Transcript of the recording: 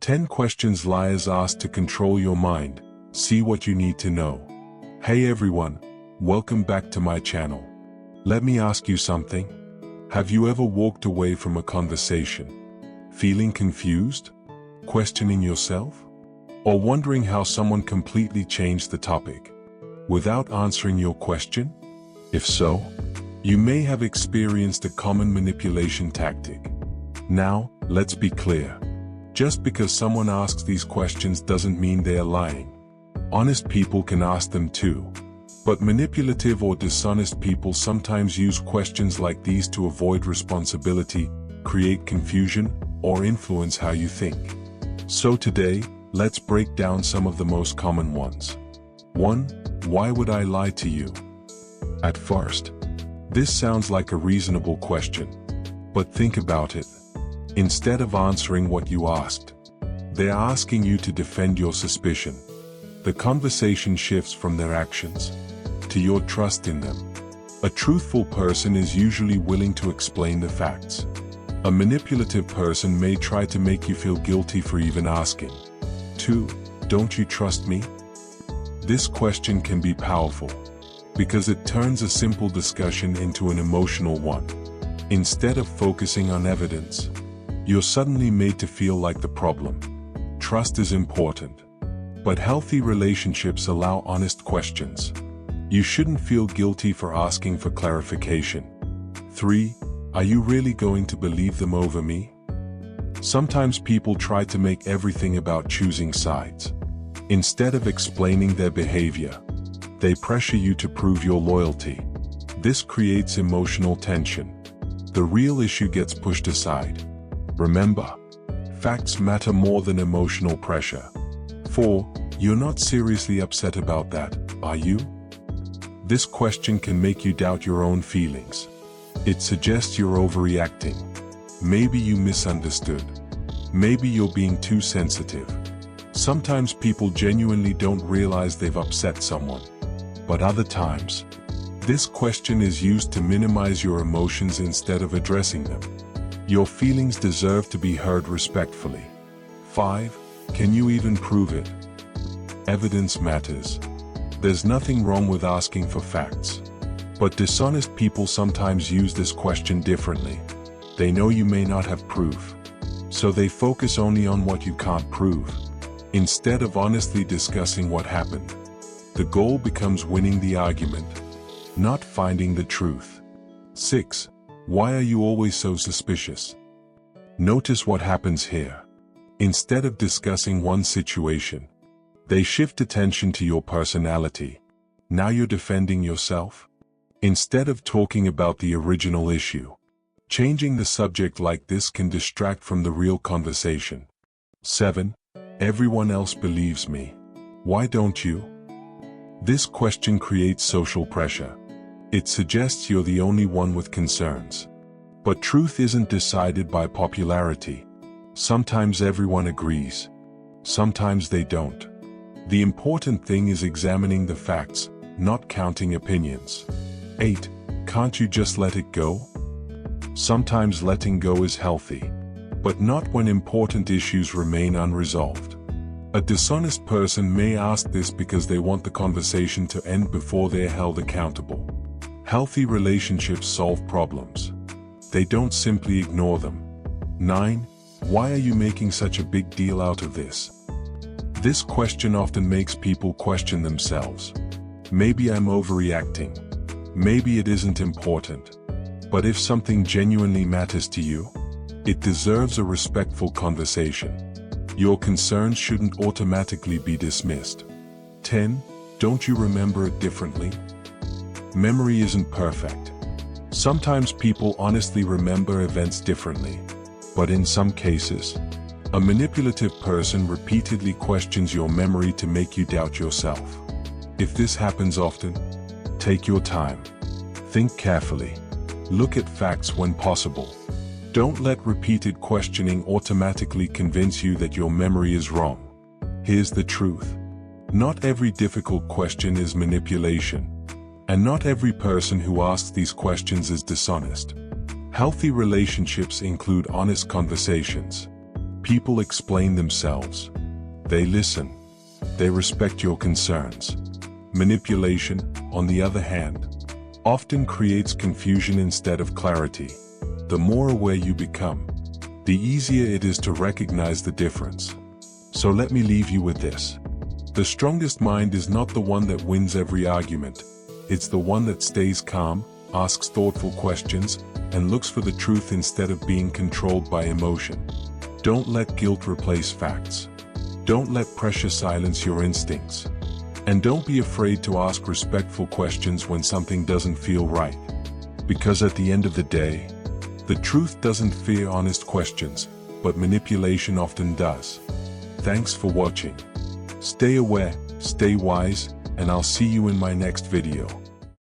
10 questions liars ask to control your mind. See what you need to know. Hey everyone, welcome back to my channel. Let me ask you something. Have you ever walked away from a conversation, feeling confused, questioning yourself, or wondering how someone completely changed the topic without answering your question? If so, you may have experienced a common manipulation tactic. Now, let's be clear. Just because someone asks these questions doesn't mean they are lying. Honest people can ask them too. But manipulative or dishonest people sometimes use questions like these to avoid responsibility, create confusion, or influence how you think. So today, let's break down some of the most common ones. 1. Why would I lie to you? At first, this sounds like a reasonable question. But think about it. Instead of answering what you asked, they're asking you to defend your suspicion. The conversation shifts from their actions to your trust in them. A truthful person is usually willing to explain the facts. A manipulative person may try to make you feel guilty for even asking. 2. Don't you trust me? This question can be powerful because it turns a simple discussion into an emotional one. Instead of focusing on evidence, you're suddenly made to feel like the problem. Trust is important, but healthy relationships allow honest questions. You shouldn't feel guilty for asking for clarification. 3. Are you really going to believe them over me? Sometimes people try to make everything about choosing sides. Instead of explaining their behavior, they pressure you to prove your loyalty. This creates emotional tension. The real issue gets pushed aside. Remember, facts matter more than emotional pressure. 4. You're not seriously upset about that, are you? This question can make you doubt your own feelings. It suggests you're overreacting. Maybe you misunderstood. Maybe you're being too sensitive. Sometimes people genuinely don't realize they've upset someone. But other times, this question is used to minimize your emotions instead of addressing them. Your feelings deserve to be heard respectfully. 5. Can you even prove it? Evidence matters. There's nothing wrong with asking for facts. But dishonest people sometimes use this question differently. They know you may not have proof, so they focus only on what you can't prove, instead of honestly discussing what happened. The goal becomes winning the argument, not finding the truth. 6. Why are you always so suspicious? Notice what happens here. Instead of discussing one situation, they shift attention to your personality. Now you're defending yourself? Instead of talking about the original issue, changing the subject like this can distract from the real conversation. 7. Everyone else believes me. Why don't you? This question creates social pressure. It suggests you're the only one with concerns. But truth isn't decided by popularity. Sometimes everyone agrees. Sometimes they don't. The important thing is examining the facts, not counting opinions. 8. Can't you just let it go? Sometimes letting go is healthy, but not when important issues remain unresolved. A dishonest person may ask this because they want the conversation to end before they're held accountable. Healthy relationships solve problems. They don't simply ignore them. 9. Why are you making such a big deal out of this? This question often makes people question themselves. Maybe I'm overreacting. Maybe it isn't important. But if something genuinely matters to you, it deserves a respectful conversation. Your concerns shouldn't automatically be dismissed. 10. Don't you remember it differently? Memory isn't perfect. Sometimes people honestly remember events differently. But in some cases, a manipulative person repeatedly questions your memory to make you doubt yourself. If this happens often, take your time. Think carefully. Look at facts when possible. Don't let repeated questioning automatically convince you that your memory is wrong. Here's the truth. Not every difficult question is manipulation. And not every person who asks these questions is dishonest. Healthy relationships include honest conversations. People explain themselves. They listen. They respect your concerns. Manipulation, on the other hand, often creates confusion instead of clarity. The more aware you become, the easier it is to recognize the difference. So let me leave you with this. The strongest mind is not the one that wins every argument. It's the one that stays calm, asks thoughtful questions, and looks for the truth instead of being controlled by emotion. Don't let guilt replace facts. Don't let pressure silence your instincts. And don't be afraid to ask respectful questions when something doesn't feel right. Because at the end of the day, the truth doesn't fear honest questions, but manipulation often does. Thanks for watching. Stay aware, stay wise, and I'll see you in my next video.